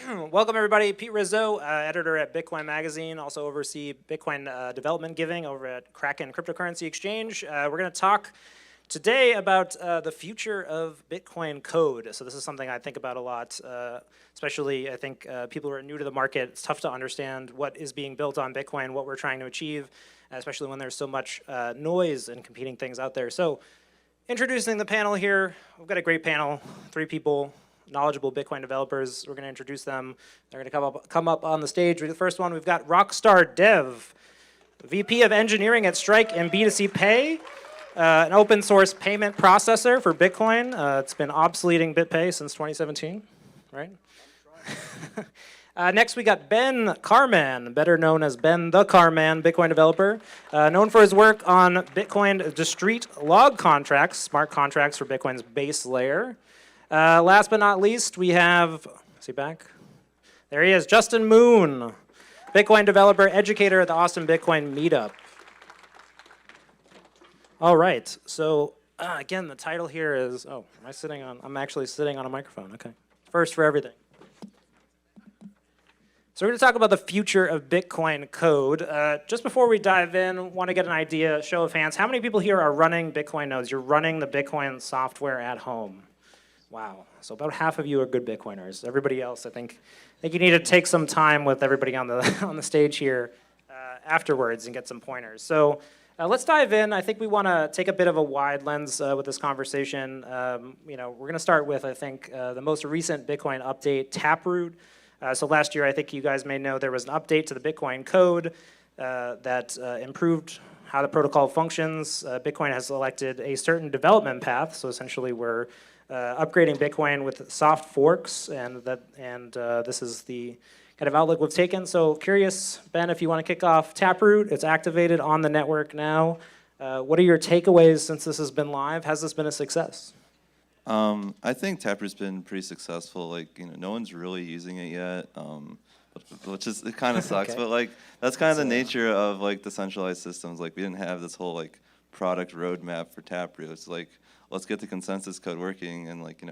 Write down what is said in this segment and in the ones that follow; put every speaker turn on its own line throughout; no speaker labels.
Welcome everybody, Pete RIZZO, editor at Bitcoin Magazine, also oversee Bitcoin development giving over at Kraken Cryptocurrency Exchange. We're going to talk today about the future of Bitcoin code. So this is something I think about a lot, especially I think people who are new to the market. It's tough to understand what is being built on Bitcoin, what we're trying to achieve, especially when there's so much noise and competing things out there. So introducing the panel here, we've got a great panel, 3 people, knowledgeable Bitcoin developers. We're going to introduce them. They're going to come up on the stage. The first one, we've got ROCKSTAR Dev, VP of Engineering at Strike and B2C Pay, an open source payment processor for Bitcoin. It's been obsoleting BitPay since 2017, right? Next, we got Ben Carman, better known as Ben the Carman, Bitcoin developer, known for his work on Bitcoin discrete log contracts, smart contracts for Bitcoin's base layer. Last but not least, we have, is he back? There he is, Justin Moon, Bitcoin developer, educator at the Austin Bitcoin Meetup. All right, so again, the title here is, I'm actually sitting on a microphone, okay. First for everything. So we're going to talk about the future of Bitcoin code. Just before we dive in, I want to get an idea, show of hands. How many people here are running Bitcoin nodes? You're running the Bitcoin software at home. Wow, so about half of you are good Bitcoiners. Everybody else, I think you need to take some time with everybody on the stage here afterwards and get some pointers. So let's dive in. I think we want to take a bit of a wide lens with this conversation. We're going to start with, I think, the most recent Bitcoin update, Taproot. So last year, I think you guys may know there was an update to the Bitcoin code that improved how the protocol functions. Bitcoin has selected a certain development path, so essentially we're upgrading Bitcoin with soft forks, and this is the kind of outlook we've taken. So curious, Ben, if you want to kick off Taproot. It's activated on the network now. What are your takeaways since this has been live? Has this been a success?
I think Taproot's been pretty successful. Like, no one's really using it yet, which is, it kind of sucks. Okay. But like, that's kind of the nature of like decentralized systems. Like, we didn't have this whole like product roadmap for Taproot. It's like, let's get the consensus code working, and like,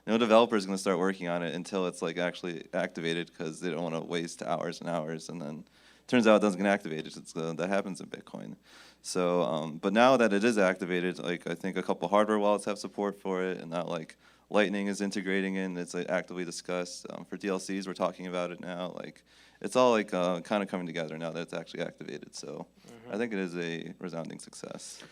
no developer is going to start working on it until it's like actually activated, because they don't want to waste hours and hours, and then it turns out it doesn't get activated. That happens in Bitcoin. So, but now that it is activated, like, I think a couple hardware wallets have support for it, and now like Lightning is integrating in. It's like actively discussed. For DLCs, we're talking about it now. Like, it's all like kind of coming together now that it's actually activated. So, I think it is a resounding success.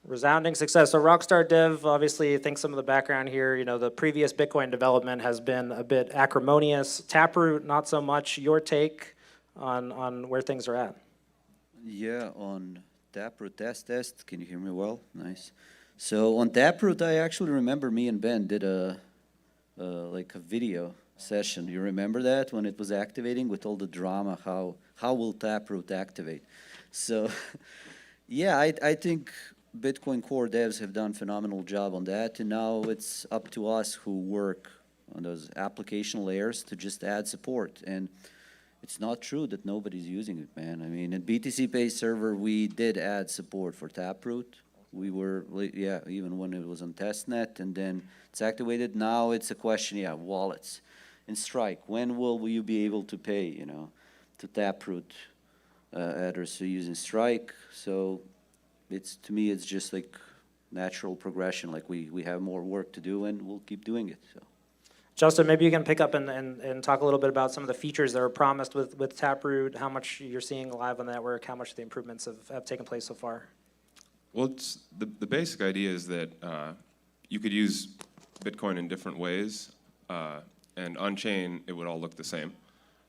Resounding success. So ROCKSTAR Dev, obviously, I think some of the background here, the previous Bitcoin development has been a bit acrimonious. Taproot, not so much. Your take on where things are at?
Yeah, on Taproot test. Can you hear me well? Nice. So on Taproot, I actually remember me and Ben did a video session. You remember that when it was activating with all the drama? How will Taproot activate? So yeah, I think Bitcoin core devs have done a phenomenal job on that, and now it's up to us who work on those application layers to just add support. And it's not true that nobody's using it, man. I mean, at BTC Pay server, we did add support for Taproot. We were, yeah, even when it was on testnet, and then it's activated. Now it's a question, yeah, wallets. And Strike, when will you be able to pay, to Taproot address using Strike? So to me, it's just like natural progression. Like, we have more work to do, and we'll keep doing it. So,
Justin, maybe you can pick up and talk a little bit about some of the features that were promised with Taproot, how much you're seeing live on the network, how much the improvements have taken place so far.
Well, the basic idea is that you could use Bitcoin in different ways, and on-chain, it would all look the same,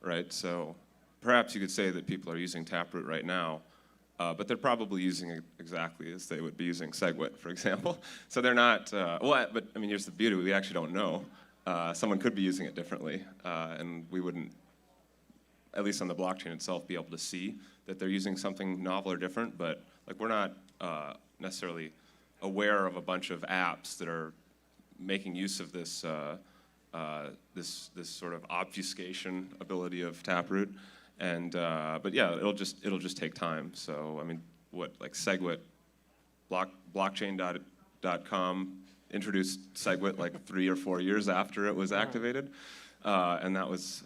right? So perhaps you could say that people are using Taproot right now, but they're probably using it exactly as they would be using SegWit, for example. So they're not, but I mean, here's the beauty, we actually don't know. Someone could be using it differently, and we wouldn't, at least on the blockchain itself, be able to see that they're using something novel or different, but like, we're not necessarily aware of a bunch of apps that are making use of this this sort of obfuscation ability of Taproot. And but yeah, it'll just take time. So I mean, like SegWit, blockchain.com introduced SegWit like 3 or 4 years after it was activated, and that was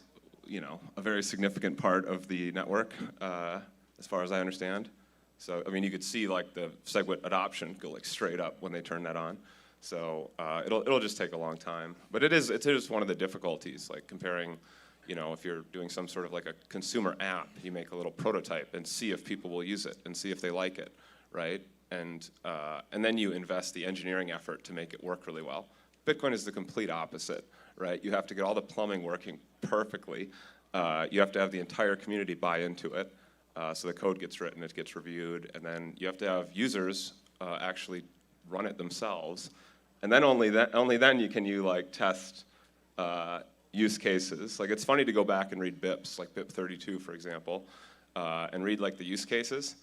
you know, a very significant part of the network, as far as I understand. So, I mean, you could see like the SegWit adoption go like straight up when they turn that on. So it'll just take a long time. But it is one of the difficulties, like comparing, you know, if you're doing some sort of like a consumer app, you make a little prototype and see if people will use it and see if they like it, right? And then you invest the engineering effort to make it work really well. Bitcoin is the complete opposite, right? You have to get all the plumbing working perfectly. You have to have the entire community buy into it. So the code gets written, it gets reviewed, and then you have to have users actually run it themselves. And then only then can you like test use cases. Like it's funny to go back and read BIPs, like BIP 32, for example, and read like the use cases.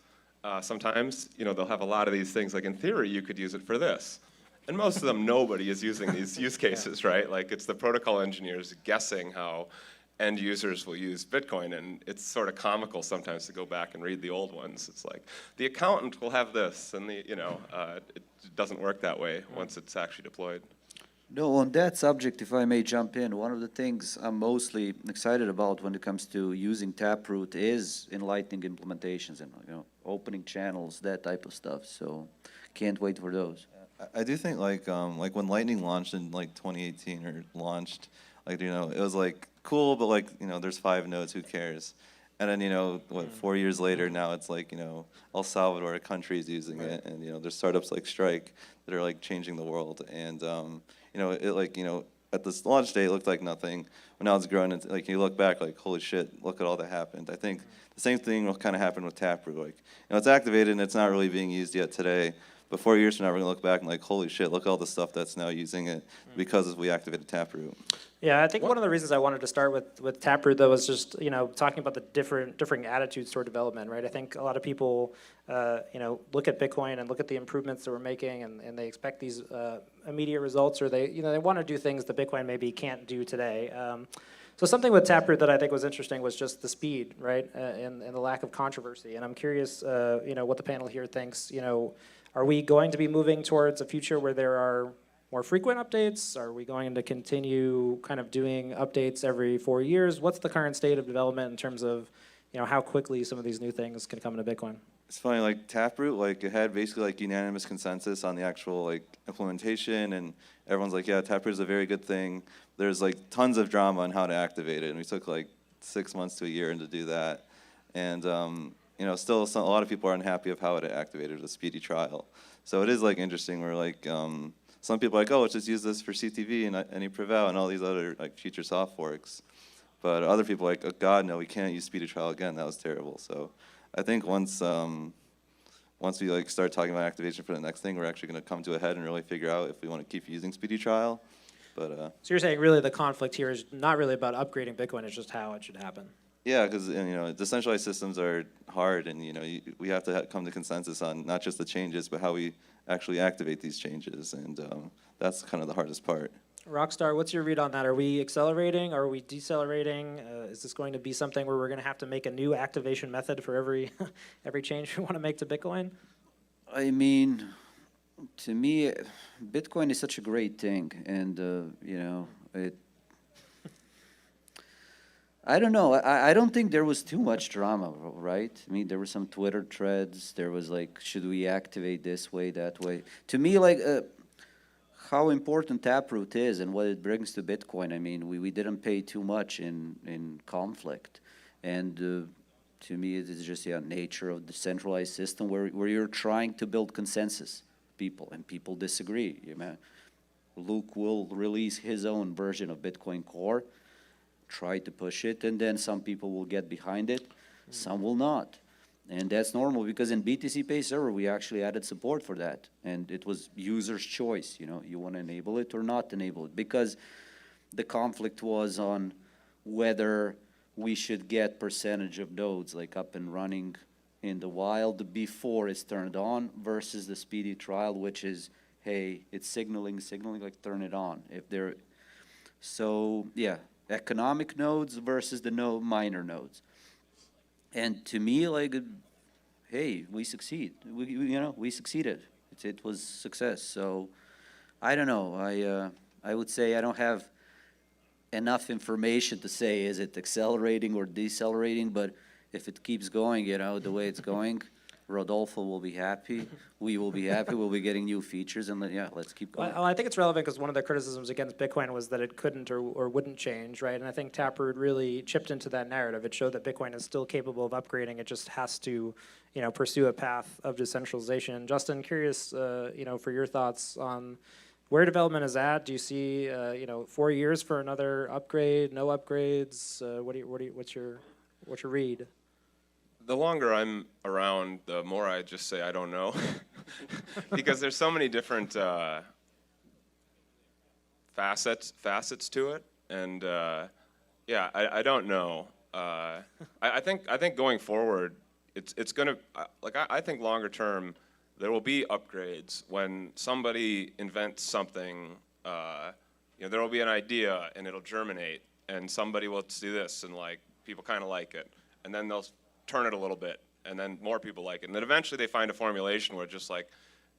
Sometimes, you know, they'll have a lot of these things, like in theory, you could use it for this. And most of them, nobody is using these use cases, right? Like it's the protocol engineers guessing how end users will use Bitcoin, and it's sort of comical sometimes to go back and read the old ones. It's like, the accountant will have this, and it doesn't work that way once it's actually deployed.
No, on that subject, if I may jump in, one of the things I'm mostly excited about when it comes to using Taproot is enlightening implementations and, you know, opening channels, that type of stuff. So can't wait for those.
I do think like when Lightning launched in like 2018 or launched, like, you know, it was like cool, but like, you know, there's 5 nodes, who cares? And then, you know, 4 years later, now it's like, you know, El Salvador, a country is using it, and, you know, there's startups like Strike that are like changing the world. And, you know, it like, you know, at this launch day, it looked like nothing. But now it's grown, and like you look back, like, holy shit, look at all that happened. I think the same thing will kind of happen with Taproot. Like, you know, it's activated and it's not really being used yet today. But 4 years from now, we're gonna look back and like, holy shit, look at all the stuff that's now using it because we activated Taproot.
Yeah, I think one of the reasons I wanted to start with Taproot, though, was just, you know, talking about the different attitudes toward development, right? I think a lot of people, you know, look at Bitcoin and look at the improvements that we're making, and they expect these immediate results, or they want to do things that Bitcoin maybe can't do today. So something with Taproot that I think was interesting was just the speed, right, and the lack of controversy. And I'm curious, you know, what the panel here thinks. You know, are we going to be moving towards a future where there are more frequent updates? Are we going to continue kind of doing updates every 4 years? What's the current state of development in terms of, you know, how quickly some of these new things can come into Bitcoin?
It's funny, like Taproot, like it had basically like unanimous consensus on the actual like implementation, and everyone's like, yeah, Taproot is a very good thing. There's like tons of drama on how to activate it, and we took like 6 months to a year to do that. And you know, still a lot of people are unhappy of how it activated the speedy trial. So it is like interesting where like some people are like, oh, let's just use this for CTV and any Preval and all these other like future soft forks. But other people are like, oh God, no, we can't use speedy trial again. That was terrible. So I think once we like start talking about activation for the next thing, we're actually going to come to a head and really figure out if we want to keep using speedy trial. But
so you're saying really the conflict here is not really about upgrading Bitcoin, it's just how it should happen.
Yeah, because, you know, decentralized systems are hard, and, you know, we have to come to consensus on not just the changes, but how we actually activate these changes, and that's kind of the hardest part.
ROCKSTAR, what's your read on that? Are we accelerating? Are we decelerating? Is this going to be something where we're going to have to make a new activation method for every change we want to make to Bitcoin?
I mean, to me, Bitcoin is such a great thing, and you know, I don't know. I don't think there was too much drama, right? I mean, there were some Twitter threads. There was like, should we activate this way, that way? To me, like, how important Taproot is and what it brings to Bitcoin. I mean, we didn't pay too much in conflict, and to me, it is just the nature of the centralized system where you're trying to build consensus, and people disagree. You know, Luke will release his own version of Bitcoin Core. Try to push it, and then some people will get behind it, some will not. And that's normal, because in BTC Pay Server, we actually added support for that. And it was user's choice, you know, you want to enable it or not enable it. Because the conflict was on whether we should get percentage of nodes like up and running in the wild before it's turned on versus the speedy trial, which is, hey, it's signaling, like turn it on. If they're, so yeah. Economic nodes versus the minor nodes. And to me, like, hey, we succeed. We succeeded. It was success. So I don't know. I would say I don't have enough information to say, is it accelerating or decelerating? But if it keeps going, you know, the way it's going, Rodolfo will be happy. We will be happy. We'll be getting new features, and then, yeah, let's keep going.
Well, I think it's relevant because one of the criticisms against Bitcoin was that it couldn't or wouldn't change, right? And I think Taproot really chipped into that narrative. It showed that Bitcoin is still capable of upgrading. It just has to, you know, pursue a path of decentralization. Justin, curious, you know, for your thoughts on where development is at. Do you see, you know, 4 years for another upgrade? No upgrades? What's your read?
The longer I'm around, the more I just say I don't know, because there's so many different facets to it, and yeah, I don't know. I think going forward, it's gonna I think longer term there will be upgrades when somebody invents something. You know, there will be an idea and it'll germinate, and somebody will do this, and like people kind of like it, and then they'll turn it a little bit, and then more people like it. And then eventually they find a formulation where just like,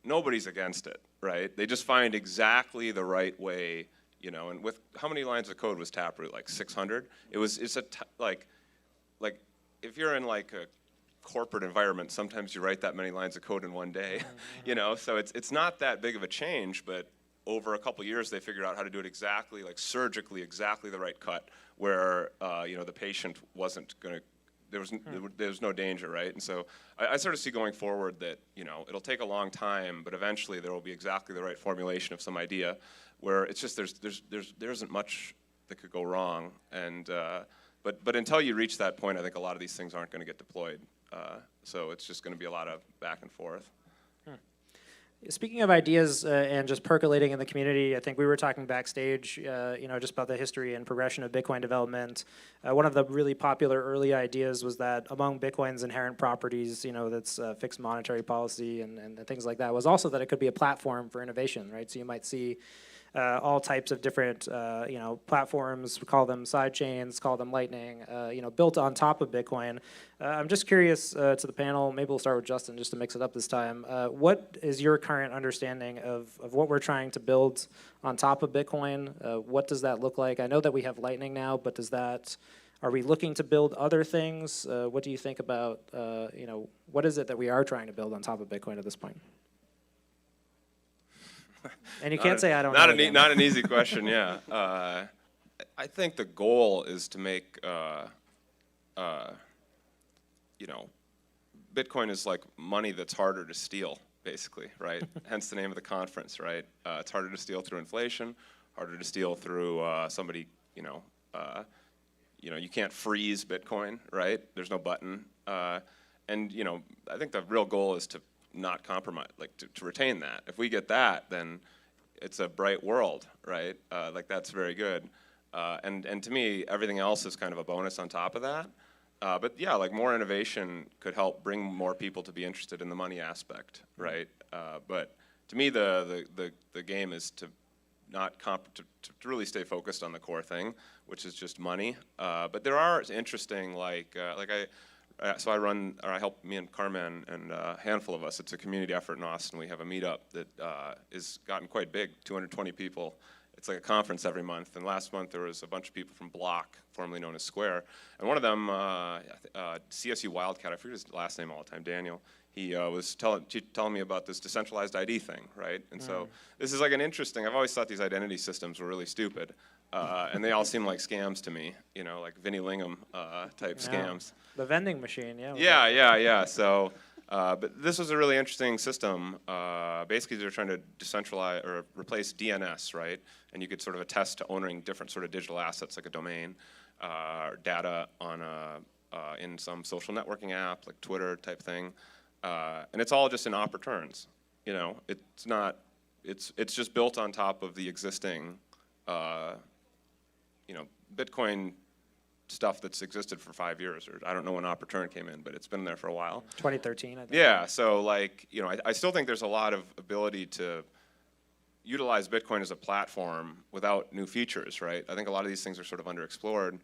nobody's against it, right? They just find exactly the right way, you know, and with, how many lines of code was Taproot? Like 600? Like if you're in like a corporate environment, sometimes you write that many lines of code in one day, you know, so it's not that big of a change, but over a couple years they figured out how to do it exactly, like surgically, exactly the right cut, where, you know, the patient wasn't gonna, there was no danger, right? And so I sort of see going forward that, you know, it'll take a long time, but eventually there will be exactly the right formulation of some idea where it's just there isn't much that could go wrong. And but until you reach that point, I think a lot of these things aren't going to get deployed. So it's just going to be a lot of back and forth.
Speaking of ideas and just percolating in the community, I think we were talking backstage, you know, just about the history and progression of Bitcoin development. One of the really popular early ideas was that among Bitcoin's inherent properties, you know, that's fixed monetary policy and things like that, was also that it could be a platform for innovation, right? So you might see all types of different, you know, platforms, call them side chains, call them Lightning, you know, built on top of Bitcoin. I'm just curious to the panel, maybe we'll start with Justin just to mix it up this time. What is your current understanding of what we're trying to build on top of Bitcoin? What does that look like? I know that we have Lightning now, but are we looking to build other things? What do you think about, you know, what is it that we are trying to build on top of Bitcoin at this point? And you can't say I don't know.
Not an easy question, yeah. I think the goal is to make, you know, Bitcoin is like money that's harder to steal, basically, right? Hence the name of the conference, right? It's harder to steal through inflation, harder to steal through somebody, you know, you can't freeze Bitcoin, right? There's no button. And, you know, I think the real goal is to not compromise, like to retain that. If we get that, then it's a bright world, right? Like that's very good. And to me, everything else is kind of a bonus on top of that. But yeah, like more innovation could help bring more people to be interested in the money aspect, right? But to me, the game is to not to really stay focused on the core thing, which is just money. But there are interesting, so I help me and Carmen and a handful of us. It's a community effort in Austin. We have a meetup that is gotten quite big, 220 people. It's like a conference every month. And last month there was a bunch of people from Block, formerly known as Square. And one of them, CSU Wildcat, I forget his last name all the time, Daniel. He was telling me about this decentralized ID thing, right? And so this is like an interesting, I've always thought these identity systems were really stupid. And they all seem like scams to me, you know, like Vinnie Lingham type scams.
The vending machine, yeah.
Yeah. So, but this was a really interesting system. Basically, they're trying to decentralize or replace DNS, right? And you could sort of attest to owning different sort of digital assets like a domain or data on in some social networking app like Twitter type thing. And it's all just in op returns. You know, it's not. It's just built on top of the existing, you know, Bitcoin stuff that's existed for 5 years, or I don't know when op return came in, but it's been there for a while.
2013, I think.
Yeah, so like, you know, I still think there's a lot of ability to utilize Bitcoin as a platform without new features, right? I think a lot of these things are sort of underexplored,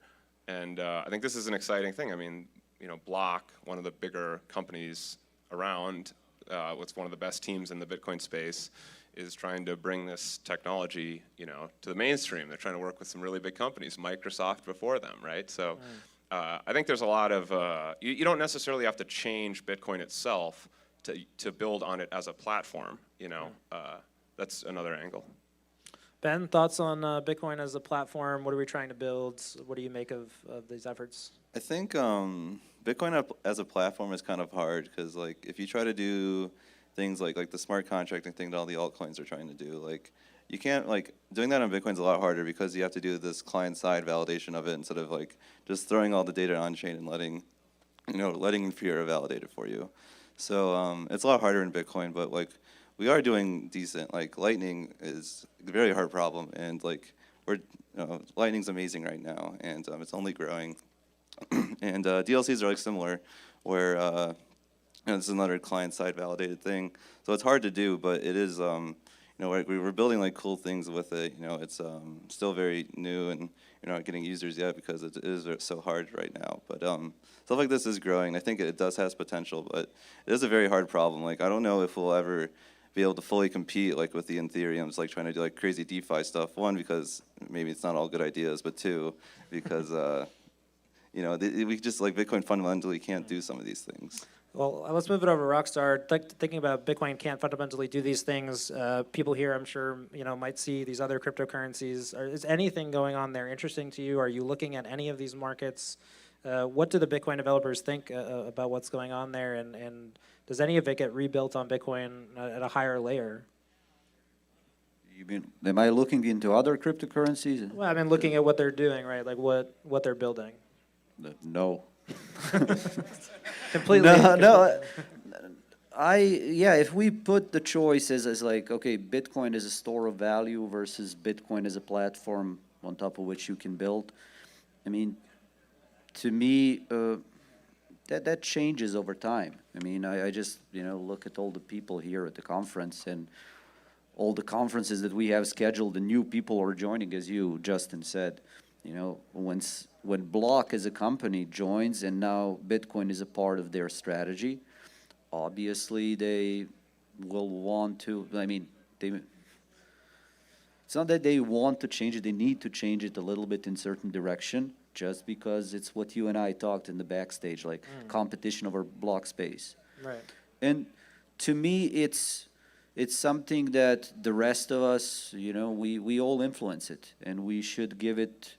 and I think this is an exciting thing. I mean, you know, Block, one of the bigger companies around, with one of the best teams in the Bitcoin space, is trying to bring this technology, to the mainstream. They're trying to work with some really big companies, Microsoft before them, right? So I think there's a lot of, you don't necessarily have to change Bitcoin itself to build on it as a platform, that's another angle.
Ben, thoughts on Bitcoin as a platform? What are we trying to build? What do you make of these efforts?
I think Bitcoin as a platform is kind of hard because like if you try to do things like the smart contracting thing that all the altcoins are trying to do, like you can't doing that on Bitcoin's a lot harder because you have to do this client side validation of it instead of like just throwing all the data on chain and letting Infura validate it for you. So it's a lot harder in Bitcoin, but like we are doing decent. Like Lightning is a very hard problem, and like Lightning's amazing right now, and it's only growing. And DLCs are like similar, where this is another client-side validated thing. So it's hard to do, but it is. We're building like cool things with it. It's still very new, and you're not getting users yet because it is so hard right now. But stuff like this is growing. I think it does has potential, but it is a very hard problem. Like I don't know if we'll ever be able to fully compete like with the Ethereums, like trying to do like crazy DeFi stuff. One, because maybe it's not all good ideas, but two, because we just like Bitcoin fundamentally can't do some of these things.
Well, let's move it over to ROCKSTAR. Thinking about Bitcoin can't fundamentally do these things. People here, I'm sure, might see these other cryptocurrencies. Is anything going on there interesting to you? Are you looking at any of these markets? What do the Bitcoin developers think about what's going on there? And does any of it get rebuilt on Bitcoin at a higher layer?
You mean, am I looking into other cryptocurrencies?
Well, I mean, looking at what they're doing, right? Like what they're building.
No.
Completely.
No. If we put the choices as like, okay, Bitcoin is a store of value versus Bitcoin as a platform on top of which you can build, I mean, to me, that changes over time. I mean, I just, look at all the people here at the conference and all the conferences that we have scheduled, the new people are joining, as you, Justin, said. When Block as a company joins and now Bitcoin is a part of their strategy, obviously they will want to, it's not that they want to change it, they need to change it a little bit in certain direction, just because it's what you and I talked in the backstage, like competition over block space.
Right.
And to me, it's something that the rest of us, we all influence it, and we should give it,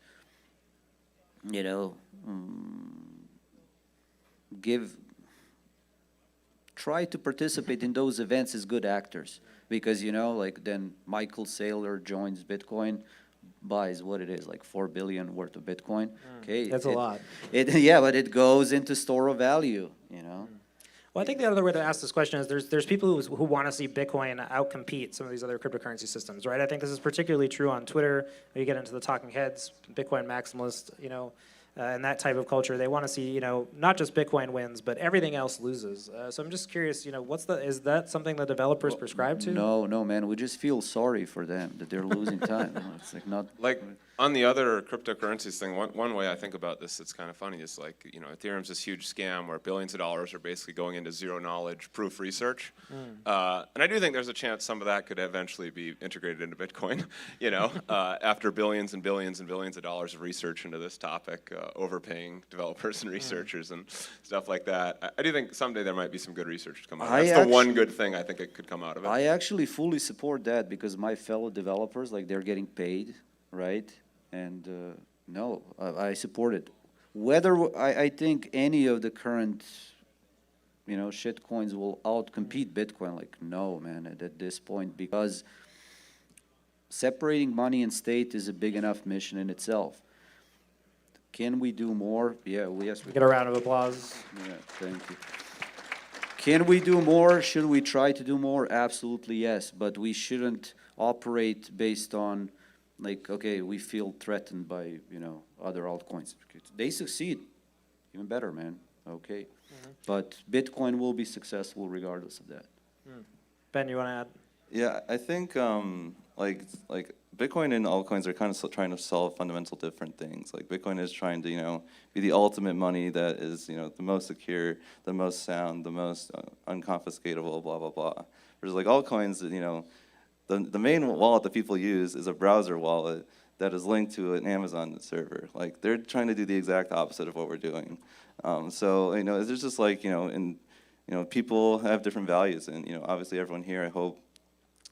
try to participate in those events as good actors, because then Michael Saylor joins Bitcoin, buys what it is, like 4 billion worth of Bitcoin. Okay,
that's a lot.
But it goes into store of value.
Well, I think the other way to ask this question is there's people who want to see Bitcoin outcompete some of these other cryptocurrency systems, right? I think this is particularly true on Twitter. You get into the talking heads, Bitcoin maximalists, and that type of culture. They want to see, not just Bitcoin wins, but everything else loses. So I'm just curious, is that something the developers prescribe to?
No, man. We just feel sorry for them that they're losing time. It's like not
like on the other cryptocurrencies thing. One way I think about this that's kind of funny is like Ethereum's this huge scam where billions of dollars are basically going into zero knowledge proof research, and I do think there's a chance some of that could eventually be integrated into Bitcoin. After billions and billions and billions of dollars of research into this topic. Overpaying developers and researchers and stuff like that. I do think someday there might be some good research to come out of it. That's the one good thing I think it could come out of it.
I actually fully support that because my fellow developers, they're getting paid, right? And no, I support it. Whether I think any of the current, shit coins will outcompete Bitcoin, no, man, at this point, because separating money and state is a big enough mission in itself. Can we do more? Yeah, yes.
We get a round of applause.
Yeah, thank you. Can we do more? Should we try to do more? Absolutely, yes. But we shouldn't operate based on, okay, we feel threatened by, other altcoins. They succeed, even better, man. Okay. But Bitcoin will be successful regardless of that.
Ben, you want to add?
Yeah, I think like Bitcoin and altcoins are kind of trying to solve fundamental different things. Like Bitcoin is trying to, be the ultimate money that is, the most secure, the most sound, the most unconfiscatable, blah, blah, blah. Whereas like altcoins, the main wallet that people use is a browser wallet that is linked to an Amazon server. Like, they're trying to do the exact opposite of what we're doing. So, you know, it's just like, you know, and, you know, people have different values, and, you know, obviously everyone here, I hope,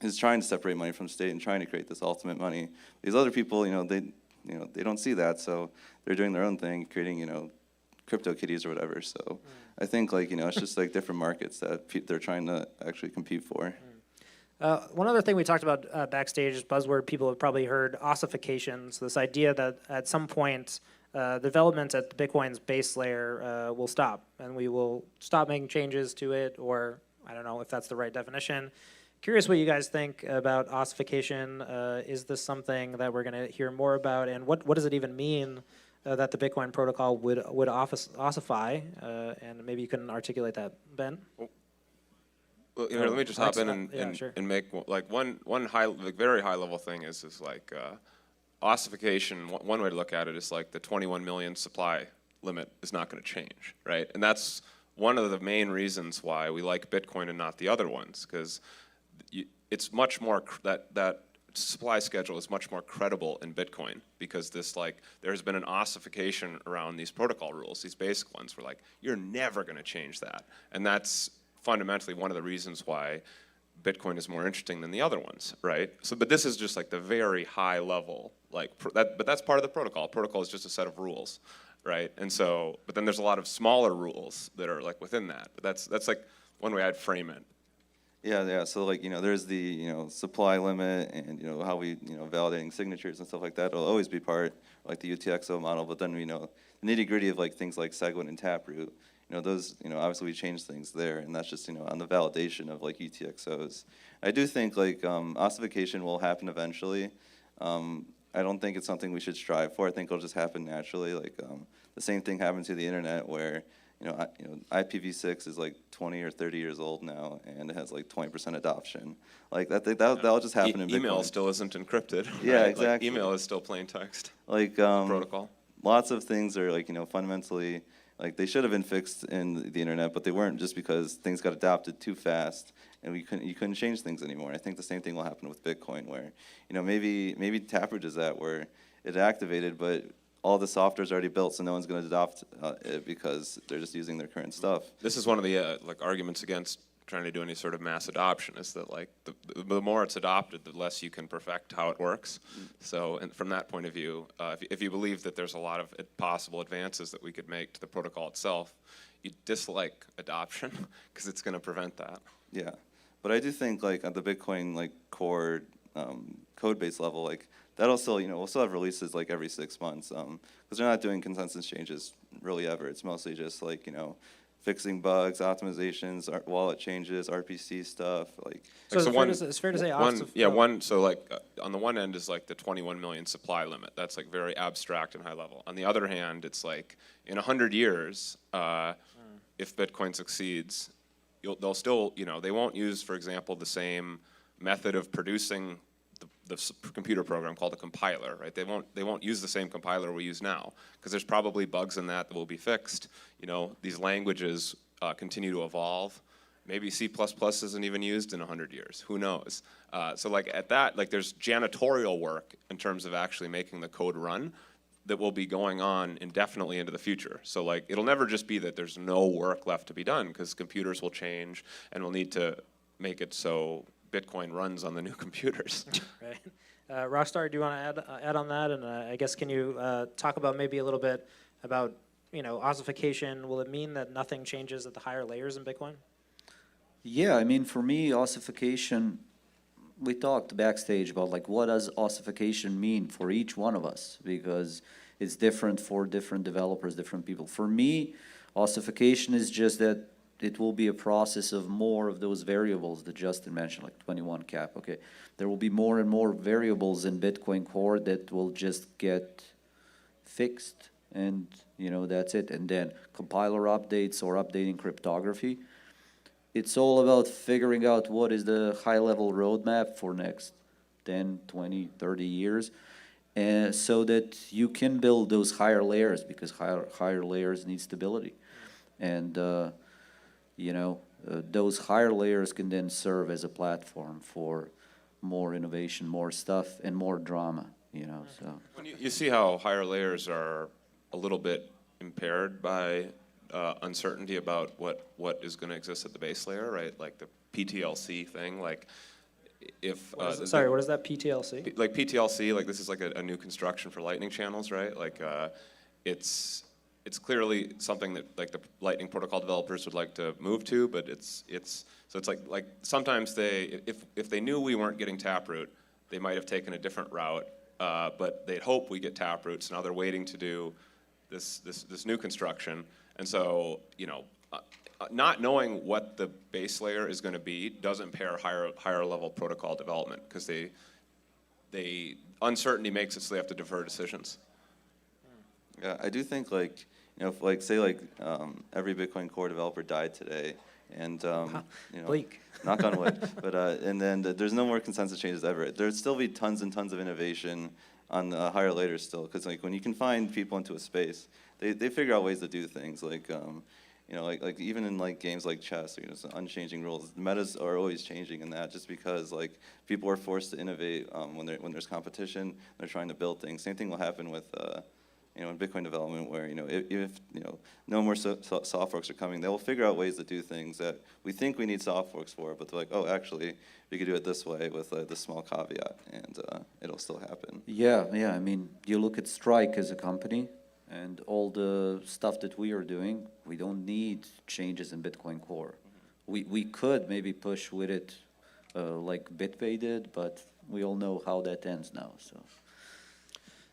is trying to separate money from state and trying to create this ultimate money. These other people, you know, they don't see that, so they're doing their own thing, creating, you know, crypto kitties or whatever. So I think, like, you know, it's just like different markets that they're trying to actually compete for.
One other thing we talked about backstage is buzzword people have probably heard, ossification. So this idea that at some point, development at Bitcoin's base layer will stop, and we will stop making changes to it, or I don't know if that's the right definition. Curious what you guys think about ossification. Is this something that we're going to hear more about, and what does it even mean that the Bitcoin protocol would ossify? And maybe you can articulate that, Ben.
Well, you know, let me just hop in
Yeah, sure.
and make like one high, like very high level thing is like ossification. One way to look at it is like the 21 million supply limit is not going to change, right? And that's one of the main reasons why we like Bitcoin and not the other ones, because it's much more that supply schedule is much more credible in Bitcoin, because this, like, there's been an ossification around these protocol rules, these basic ones. We're like, you're never going to change that, and that's fundamentally one of the reasons why Bitcoin is more interesting than the other ones, right? So, but this is just like the very high level, like but that's part of the protocol. Protocol is just a set of rules, right? And so, but then there's a lot of smaller rules that are like within that. But that's like one way I'd frame it.
Yeah. So, like, you know, there's the, you know, supply limit, and, you know, how we, you know, validating signatures and stuff like that. It'll always be part, like, the UTXO model. But then, you know, the nitty gritty of, like, things like SegWit and Taproot. You know, those, you know, obviously we change things there, and that's just, you know, on the validation of, like, UTXOs. I do think, like, ossification will happen eventually. I don't think it's something we should strive for. I think it'll just happen naturally. Like, the same thing happened to the internet, where, you know, IPv6 is like 20 or 30 years old now, and it has like 20% adoption. Like, that'll just happen in Bitcoin.
Email still isn't encrypted.
Yeah,
right?
exactly.
Like, email is still plain text.
Like,
Protocol.
Lots of things are, like, you know, fundamentally, like, they should have been fixed in the internet, but they weren't, just because things got adopted too fast, and you couldn't change things anymore. I think the same thing will happen with Bitcoin, where, you know, maybe Taproot is that, where it activated, but all the software is already built, so no one's going to adopt it because they're just using their current stuff.
This is one of the like arguments against trying to do any sort of mass adoption, is that, like, the more it's adopted, the less you can perfect how it works. So, and from that point of view, if you believe that there's a lot of possible advances that we could make to the protocol itself, you dislike adoption because it's going to prevent that.
Yeah, but I do think, like, at the Bitcoin, like, core code base level, like, that'll still, you know, we'll still have releases like every 6 months, because they're not doing consensus changes really ever. It's mostly just, like, you know, fixing bugs, optimizations, wallet changes, RPC stuff, like.
So it's fair to say
So, like, on the one end is like the 21 million supply limit. That's like very abstract and high level. On the other hand, it's like in 100 years, if Bitcoin succeeds, they'll still, you know, they won't use, for example, the same method of producing the computer program called a compiler, right? They won't use the same compiler we use now, because there's probably bugs in that will be fixed. You know, these languages continue to evolve. Maybe C++ isn't even used in 100 years. Who knows? So, like, at that, like, there's janitorial work in terms of actually making the code run that will be going on indefinitely into the future. So, like, it'll never just be that there's no work left to be done, because computers will change, and we'll need to make it so Bitcoin runs on the new computers.
Right. ROCKSTAR, do you want to add on that? And I guess, can you talk about maybe a little bit about, you know, ossification? Will it mean that nothing changes at the higher layers in Bitcoin?
Yeah, I mean, for me, ossification, we talked backstage about, like, what does ossification mean for each one of us, because it's different for different developers, different people. For me, ossification is just that it will be a process of more of those variables that Justin mentioned, like 21 cap. Okay, there will be more and more variables in Bitcoin Core that will just get fixed, and, you know, that's it. And then compiler updates or updating cryptography. It's all about figuring out what is the high-level roadmap for next 10, 20, 30 years, and so that you can build those higher layers, because higher layers need stability. And you know, those higher layers can then serve as a platform for more innovation, more stuff, and more drama, you know, so.
When you see how higher layers are a little bit impaired by uncertainty about what is going to exist at the base layer, right? Like the PTLC thing, like if
Sorry, what is that, PTLC?
like PTLC, like this is like a new construction for Lightning channels, right? Like it's clearly something that like the Lightning protocol developers would like to move to, but it's like sometimes if they knew we weren't getting Taproot, they might have taken a different route, but they'd hope we get Taproot, so now they're waiting to do this new construction, and so you know. Not knowing what the base layer is going to be does impair higher level protocol development because uncertainty makes it so they have to defer decisions.
Yeah, I do think like, you know, if, like say like every Bitcoin Core developer died today, and you know,
Bleak.
knock on wood, but and then there's no more consensus changes ever. There'd still be tons and tons of innovation on the higher layers still, because like when you can find people into a space, they figure out ways to do things like. You know, like even in like games like chess, you know, it's unchanging rules. The metas are always changing in that, just because like people are forced to innovate when there's competition. They're trying to build things. Same thing will happen with you know, in Bitcoin development, where you know if you know no more soft forks are coming, they will figure out ways to do things that we think we need soft forks for, but they're like, oh, actually, we could do it this way with this small caveat, and it'll still happen.
Yeah, I mean, you look at Strike as a company, and all the stuff that we are doing, we don't need changes in Bitcoin Core. We could maybe push with it like BitPay did, but we all know how that ends now.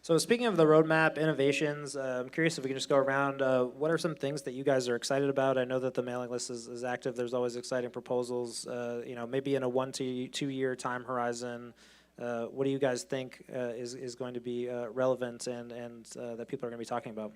So speaking of the roadmap innovations, I'm curious if we can just go around. What are some things that you guys are excited about? I know that the mailing list is active. There's always exciting proposals. You know, maybe in a 1 to 2 year time horizon. What do you guys think is going to be relevant and that people are going to be talking about?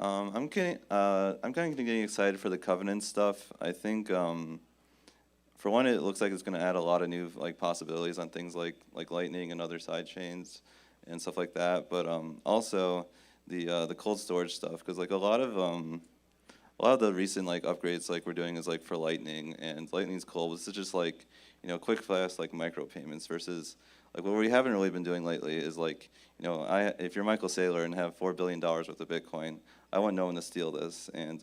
I'm kind of getting excited for the Covenant stuff. I think, for one, it looks like it's going to add a lot of new like possibilities on things like Lightning and other side chains and stuff like that. But also the cold storage stuff, because like a lot of the recent like upgrades like we're doing is like for Lightning, and Lightning's cool. This is just like, you know, quick, fast, like micro payments versus like what we haven't really been doing lately is like, you know, if you're Michael Saylor and have $4 billion worth of Bitcoin, I want no one to steal this, and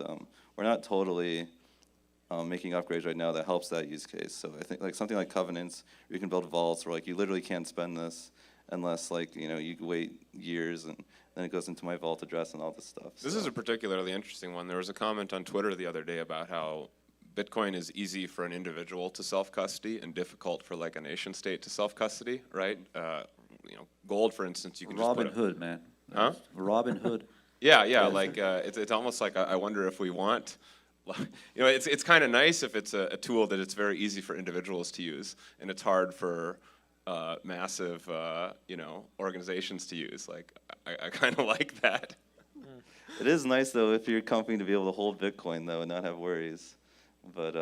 we're not totally making upgrades right now that helps that use case. So I think like something like Covenants, where you can build vaults where like you literally can't spend this unless like, you know, you wait years and then it goes into my vault address and all this stuff.
This is a particularly interesting one. There was a comment on Twitter the other day about how Bitcoin is easy for an individual to self-custody and difficult for like a nation state to self-custody, right? You know, gold, for instance, you can
Robin
just put
Hood, man.
Huh?
Robin Hood.
Yeah, like it's almost like I wonder if we want, you know, it's kind of nice if it's a tool that it's very easy for individuals to use, and it's hard for massive, you know, organizations to use. Like I kind of like that.
It is nice though if you're a company to be able to hold Bitcoin though and not have worries. But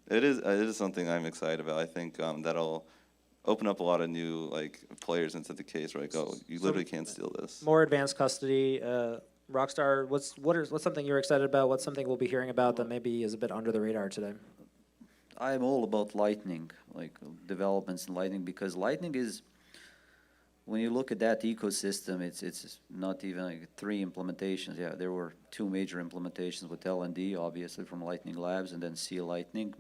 it is something I'm excited about. I think that'll open up a lot of new like players into the case, right? Oh, you literally can't steal this.
More advanced custody. ROCKSTAR, what's something you're excited about? What's something we'll be hearing about that maybe is a bit under the radar today?
I'm all about Lightning, like developments in Lightning, because Lightning is, when you look at that ecosystem, it's not even like 3 implementations. Yeah, there were 2 major implementations with L&D, obviously from Lightning Labs, and then C Lightning,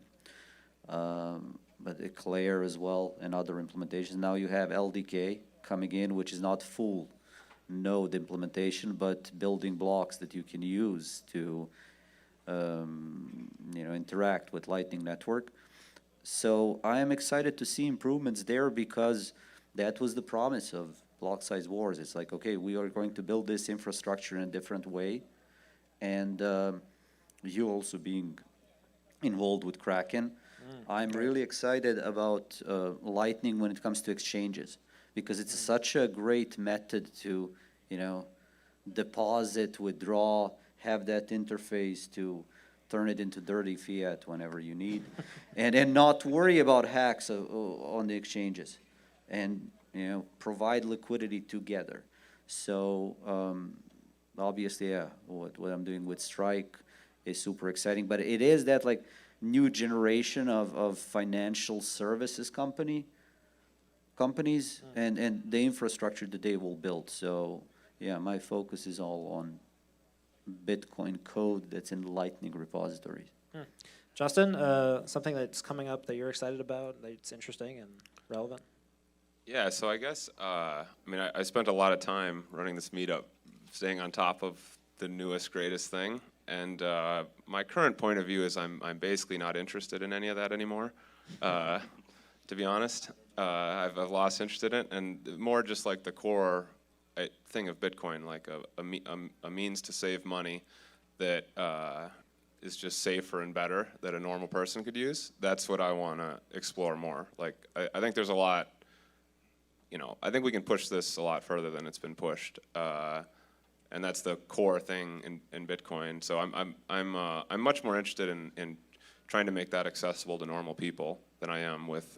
but Eclair as well, and other implementations. Now you have LDK coming in, which is not full node implementation, but building blocks that you can use to you know, interact with Lightning Network. So I am excited to see improvements there, because that was the promise of Block Size Wars. It's like, okay, we are going to build this infrastructure in a different way, and you also being involved with Kraken. I'm really excited about Lightning when it comes to exchanges, because it's such a great method to, you know, deposit, withdraw, have that interface to turn it into dirty fiat whenever you need, and not worry about hacks on the exchanges, and, you know, provide liquidity together. So obviously, yeah, what I'm doing with Strike is super exciting, but it is that like new generation of financial services company companies and the infrastructure that they will build. So yeah, my focus is all on Bitcoin code that's in Lightning repositories.
Justin, something that's coming up that you're excited about, that's interesting and relevant?
Yeah, so I guess, I mean, I spent a lot of time running this meetup, staying on top of the newest, greatest thing. And my current point of view is I'm basically not interested in any of that anymore, to be honest. I've lost interest in it, and more just like the core thing of Bitcoin, like a means to save money that is just safer and better that a normal person could use. That's what I want to explore more. Like, I think there's a lot, you know, I think we can push this a lot further than it's been pushed. And that's the core thing in Bitcoin. So I'm much more interested in trying to make that accessible to normal people than I am with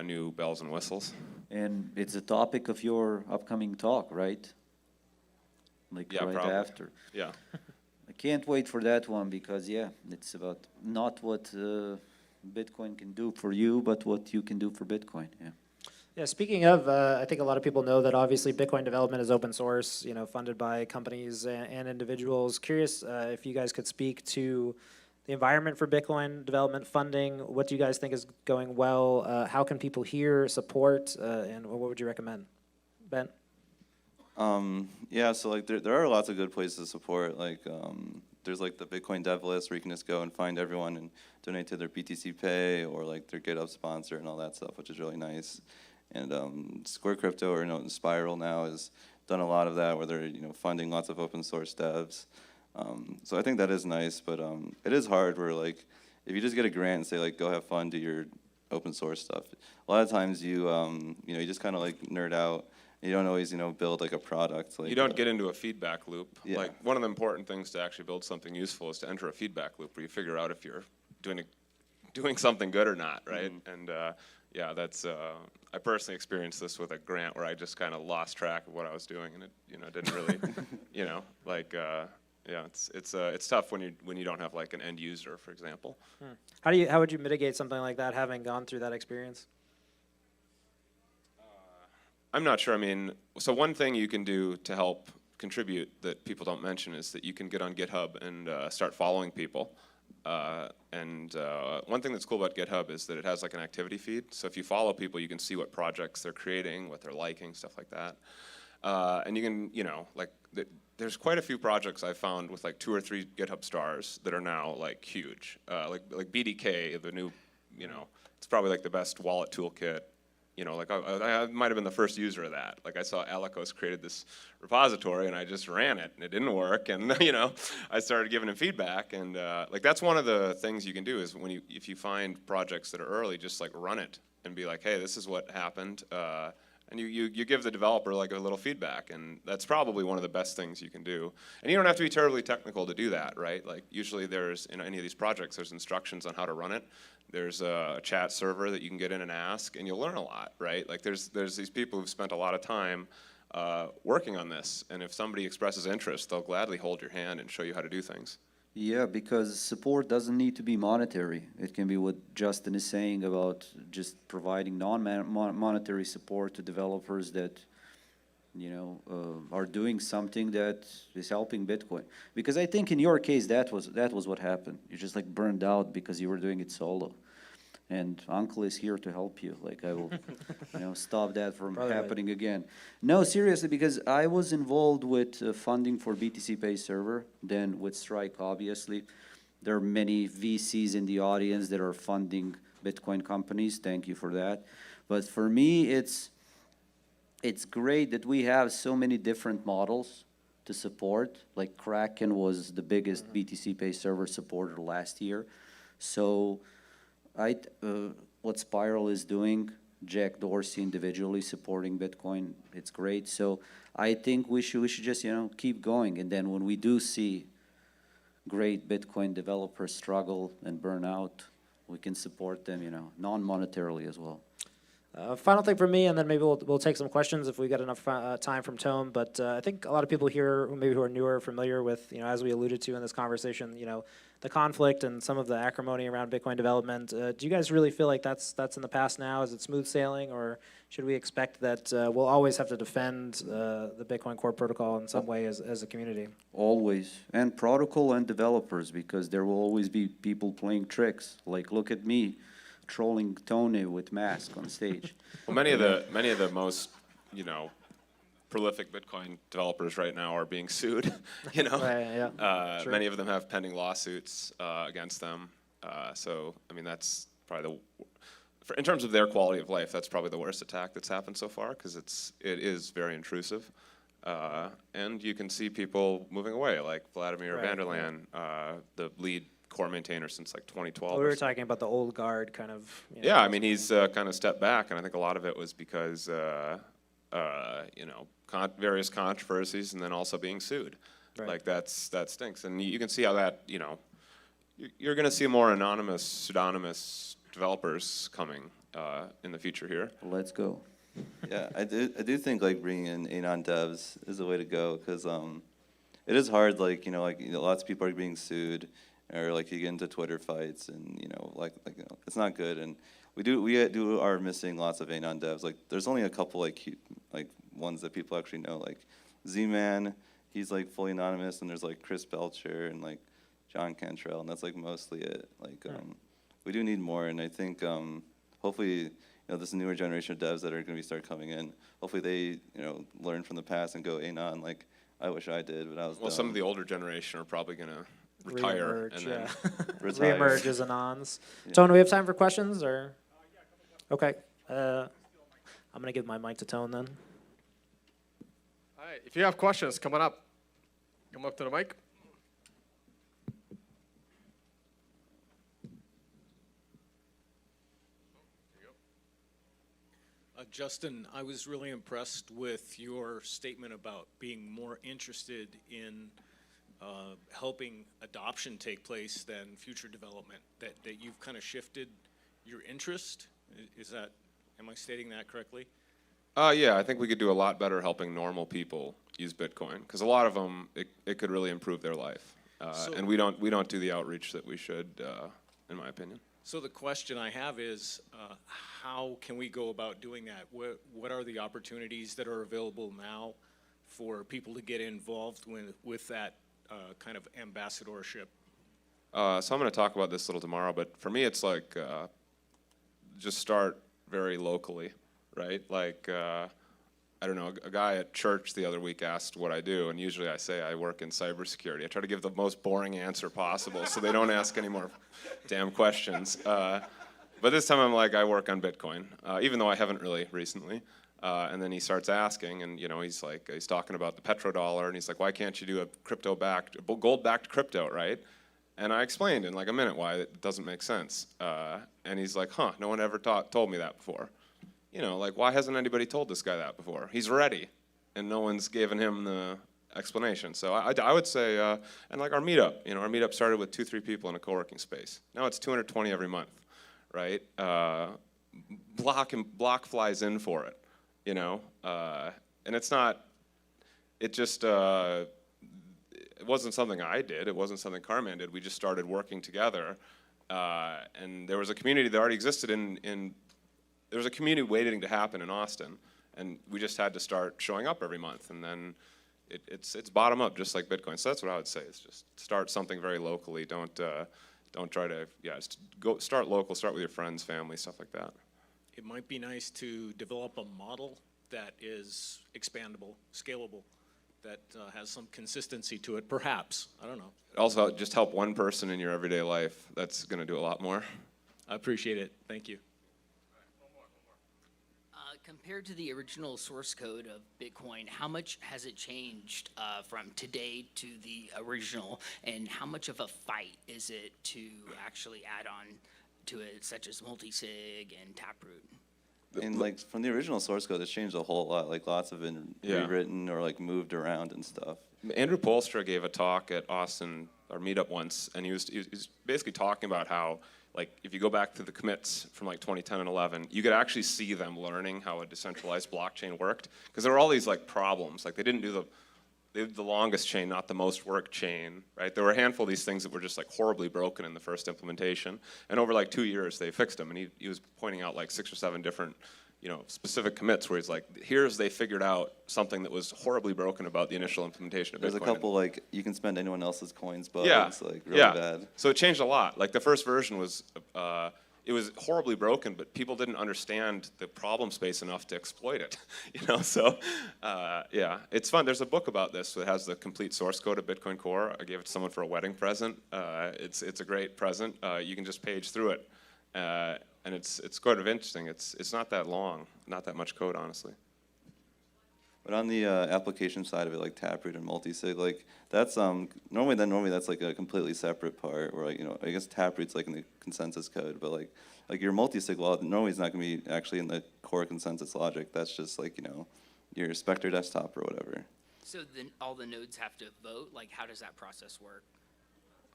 new bells and whistles.
And it's a topic of your upcoming talk, right? Like
Yeah,
right
probably.
after.
Yeah.
I can't wait for that one because, yeah, it's about not what Bitcoin can do for you, but what you can do for Bitcoin. Yeah.
Yeah, speaking of, I think a lot of people know that obviously Bitcoin development is open source, you know, funded by companies and individuals. Curious if you guys could speak to the environment for Bitcoin development funding. What do you guys think is going well? How can people here support, and what would you recommend? Ben?
Yeah, so like there are lots of good places to support. Like there's like the Bitcoin dev list where you can just go and find everyone and donate to their BTC Pay or like their GitHub sponsor and all that stuff, which is really nice. And Square Crypto or Spiral now has done a lot of that where they're funding lots of open source devs. So I think that is nice, but it is hard where like if you just get a grant and say like go have fun, do your open source stuff. A lot of times you you just kind of like nerd out. You don't always build like a product. Like,
You don't get into a feedback loop.
Yeah.
Like, one of the important things to actually build something useful is to enter a feedback loop where you figure out if you're doing something good or not, right? And yeah, that's I personally experienced this with a grant where I just kind of lost track of what I was doing, and it didn't really like yeah, it's tough when you don't have like an end user, for example.
How would you mitigate something like that, having gone through that experience?
I'm not sure. I mean, so one thing you can do to help contribute that people don't mention is that you can get on GitHub and start following people. One thing that's cool about GitHub is that it has like an activity feed. So if you follow people, you can see what projects they're creating, what they're liking, stuff like that. And you can, there's quite a few projects I found with like 2 or 3 GitHub stars that are now like huge. Like BDK, the new, it's probably like the best wallet toolkit. Like I might have been the first user of that. Like I saw Alikos created this repository and I just ran it and it didn't work. And I started giving him feedback. And like that's one of the things you can do is if you find projects that are early, just like run it and be like, hey, this is what happened. And you give the developer like a little feedback. And that's probably one of the best things you can do. And you don't have to be terribly technical to do that, right? Like usually there's, in any of these projects, there's instructions on how to run it. There's a chat server that you can get in and ask, and you'll learn a lot, right? Like there's these people who've spent a lot of time working on this, and if somebody expresses interest, they'll gladly hold your hand and show you how to do things.
Yeah, because support doesn't need to be monetary. It can be what Justin is saying about just providing non-monetary support to developers that are doing something that is helping Bitcoin. Because I think in your case that was what happened. You just like burned out because you were doing it solo. And Uncle is here to help you. Like I will stop that from happening again. No, seriously, because I was involved with funding for BTC Pay server, then with Strike obviously. There are many VCs in the audience that are funding Bitcoin companies. Thank you for that. But for me it's great that we have so many different models to support. Like Kraken was the biggest BTC Pay server supporter last year. So what Spiral is doing, Jack Dorsey individually supporting Bitcoin, it's great. So I think we should just keep going. And then when we do see great Bitcoin developers struggle and burn out, we can support them non-monetarily as well.
Final thing for me, and then maybe we'll take some questions if we get enough time from Tone. But I think a lot of people here, who are newer, are familiar with, as we alluded to in this conversation, the conflict and some of the acrimony around Bitcoin development. Do you guys really feel like that's in the past now? Is it smooth sailing, or should we expect that we'll always have to defend the Bitcoin core protocol in some way as a community?
Always. And protocol and developers, because there will always be people playing tricks. Like, look at me trolling Tony with mask on stage.
Well, many of the most, prolific Bitcoin developers right now are being sued.
Right, yeah. Sure.
Many of them have pending lawsuits against them. So, I mean, that's probably in terms of their quality of life, that's probably the worst attack that's happened so far, because it is very intrusive. And you can see people moving away, like Vladimir
Right,
Vanderlaan, the lead core maintainer since like 2012.
Well, we were talking about the old guard kind of.
Yeah, I mean, he's kind of stepped back, and I think a lot of it was because, various controversies, and then also being sued.
Right.
Like that stinks, and you can see how that, you're going to see more anonymous, pseudonymous developers coming in the future here.
Let's go.
Yeah, I do think like bringing in anon devs is the way to go, because it is hard. Lots of people are being sued, or like you get into Twitter fights, and it's not good. And we are missing lots of anon devs. Like there's only a couple like ones that people actually know, like Z-Man. He's like fully anonymous, and there's like Chris Belcher and like John Cantrell, and that's like mostly it. We do need more, and I think hopefully this newer generation of devs that are going to start coming in, hopefully they learn from the past and go anon. Like I wish I did, but I was.
Well,
dumb.
some of the older generation are probably going to retire
Reemerge,
and then
Retire.
Reemerge as anons. Tone, do we have time for questions, or? Okay. I'm gonna give my mic to Tone then.
All right, if you have questions, come on up. Come up to the mic.
Justin, I was really impressed with your statement about being more interested in helping adoption take place than future development, that you've kind of shifted your interest. Am I stating that correctly?
Yeah, I think we could do a lot better helping normal people use Bitcoin, because a lot of them, it could really improve their life. And we don't do the outreach that we should, in my opinion.
So the question I have is, how can we go about doing that? What are the opportunities that are available now for people to get involved with that kind of ambassadorship?
So I'm going to talk about this a little tomorrow, but for me it's like just start very locally, right? Like, I don't know, a guy at church the other week asked what I do, and usually I say I work in cybersecurity. I try to give the most boring answer possible so they don't ask any more damn questions. But this time I'm like, I work on Bitcoin, even though I haven't really recently. And then he starts asking, and he's talking about the petrodollar, and he's like, why can't you do a gold-backed crypto, right? And I explained in like a minute why it doesn't make sense. And he's like, no one ever told me that before. Why hasn't anybody told this guy that before? He's ready, and no one's given him the explanation. So I would say, and like our meetup, our meetup started with 2-3 people in a co-working space. Now it's 220 every month, right? Block flies in for it, and it's not, it just, it wasn't something I did. It wasn't something Carman did. We just started working together, and there was a community that already existed there was a community waiting to happen in Austin, and we just had to start showing up every month, and then it's bottom up, just like Bitcoin. So that's what I would say, is just start something very locally. Don't try to, go start local, start with your friends, family, stuff like that.
It might be nice to develop a model that is expandable, scalable, that has some consistency to it, perhaps. I don't know.
Also, just help one person in your everyday life. That's going to do a lot more.
I appreciate it. Thank you.
Compared to the original source code of Bitcoin, how much has it changed from today to the original, and how much of a fight is it to actually add on to it, such as multisig and Taproot?
And like from the original source code, it's changed a whole lot. Like lots have been rewritten or like moved around and stuff.
Andrew Polstra gave a talk at Austin, our meetup once, and he was basically talking about how like if you go back to the commits from like 2010 and 11, you could actually see them learning how a decentralized blockchain worked, because there were all these like problems. Like they did the longest chain, not the most worked chain, right? There were a handful of these things that were just like horribly broken in the first implementation, and over like 2 years they fixed them. And he was pointing out like 6 or 7 different, specific commits where he's like, here's they figured out something that was horribly broken about the initial implementation of Bitcoin.
There's a couple like you can spend anyone else's coins bugs,
Yeah,
like really
yeah.
bad.
So it changed a lot. Like the first version was, it was horribly broken, but people didn't understand the problem space enough to exploit it. So yeah, it's fun. There's a book about this that has the complete source code of Bitcoin Core. I gave it to someone for a wedding present. It's a great present. You can just page through it, and it's kind of interesting. It's not that long, not that much code, honestly.
But on the application side of it, like Taproot and multisig, like that's normally that's like a completely separate part. Where like I guess Taproot's like in the consensus code, but like your multisig law normally is not going to be actually in the core consensus logic. That's just like your Spectre desktop or whatever.
So then all the nodes have to vote? Like, how does that process work?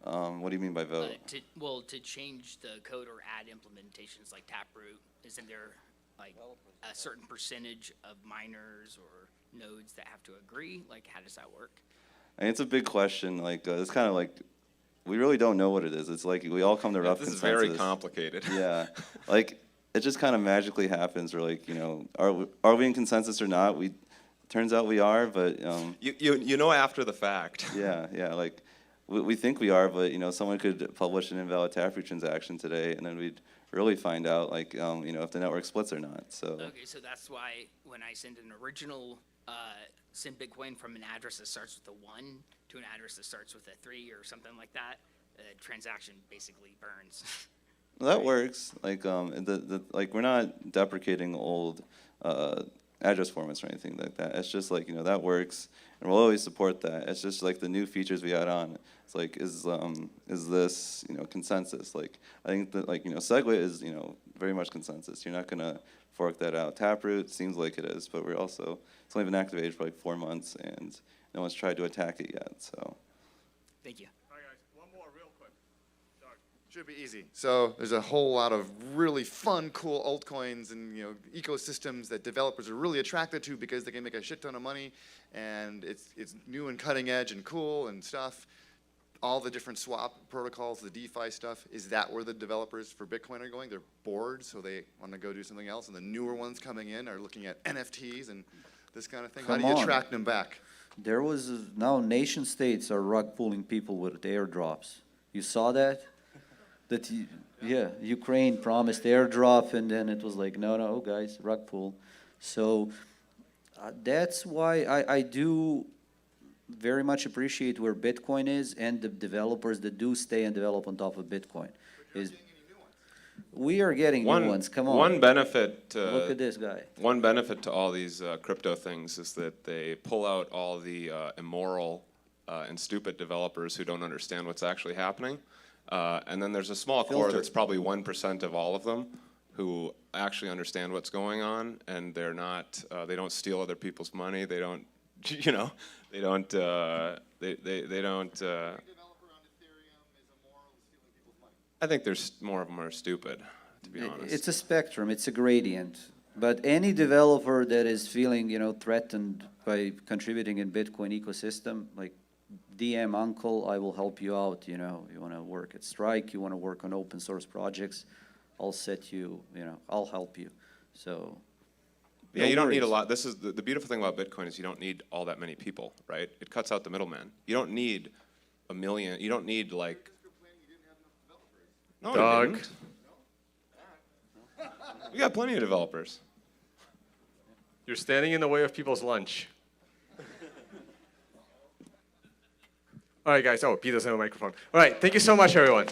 What do you mean by vote?
To change the code or add implementations like Taproot, isn't there like a certain percentage of miners or nodes that have to agree? Like, how does that work?
I mean, it's a big question. Like it's kind of like we really don't know what it is. It's like we all come to rough
This is
consensus.
very complicated.
Yeah, like it just kind of magically happens. We're like, are we in consensus or not? Turns out we are, but
you know after the fact.
yeah, like we think we are, but someone could publish an invalid Taproot transaction today, and then we'd really find out like if the network splits or not. So
Okay, so that's why when I send an original send Bitcoin from an address that starts with a 1 to an address that starts with a 3 or something like that, the transaction basically burns.
well, that works. Like like we're not deprecating old address formats or anything like that. It's just like that works, and we'll always support that. It's just like the new features we add on. It's like is this consensus? Like I think that like SegWit is very much consensus. You're not gonna fork that out. Taproot seems like it is, but it's only been activated for like 4 months, and no one's tried to attack it yet. So
Thank you.
All right, guys, one more real quick. Doug. Should be easy. So there's a whole lot of really fun, cool altcoins and ecosystems that developers are really attracted to because they can make a shit ton of money, and it's new and cutting edge and cool and stuff. All the different swap protocols, the DeFi stuff, is that where the developers for Bitcoin are going? They're bored, so they want to go do something else, and the newer ones coming in are looking at NFTs and this kind of thing. How do you attract them back?
There was now nation states are rug pulling people with airdrops. You saw that? Yeah, Ukraine promised airdrop, and then it was like, no, guys, rug pull. So that's why I do very much appreciate where Bitcoin is and the developers that do stay and develop on top of Bitcoin. We are getting new ones. Come on.
One benefit.
Look at this guy.
One benefit to all these crypto things is that they pull out all the immoral and stupid developers who don't understand what's actually happening. And then there's a small core that's probably 1% of all of them who actually understand what's going on, and they're not. They don't steal other people's money. They don't. They don't. They don't. I think there's more of them are stupid, to be honest.
It's a spectrum. It's a gradient. But any developer that is feeling, threatened by contributing in Bitcoin ecosystem, like DM Uncle, I will help you out. You want to work at Strike, you want to work on open source projects, I'll set you. I'll help you. So.
Yeah, you don't need a lot. This is the beautiful thing about Bitcoin is you don't need all that many people, right? It cuts out the middleman. You don't need 1 million. You don't need like. No,
Doug.
we didn't. We got plenty of developers.
You're standing in the way of people's lunch. All right, guys. Oh, Pete doesn't have a microphone. All right, thank you so much, everyone.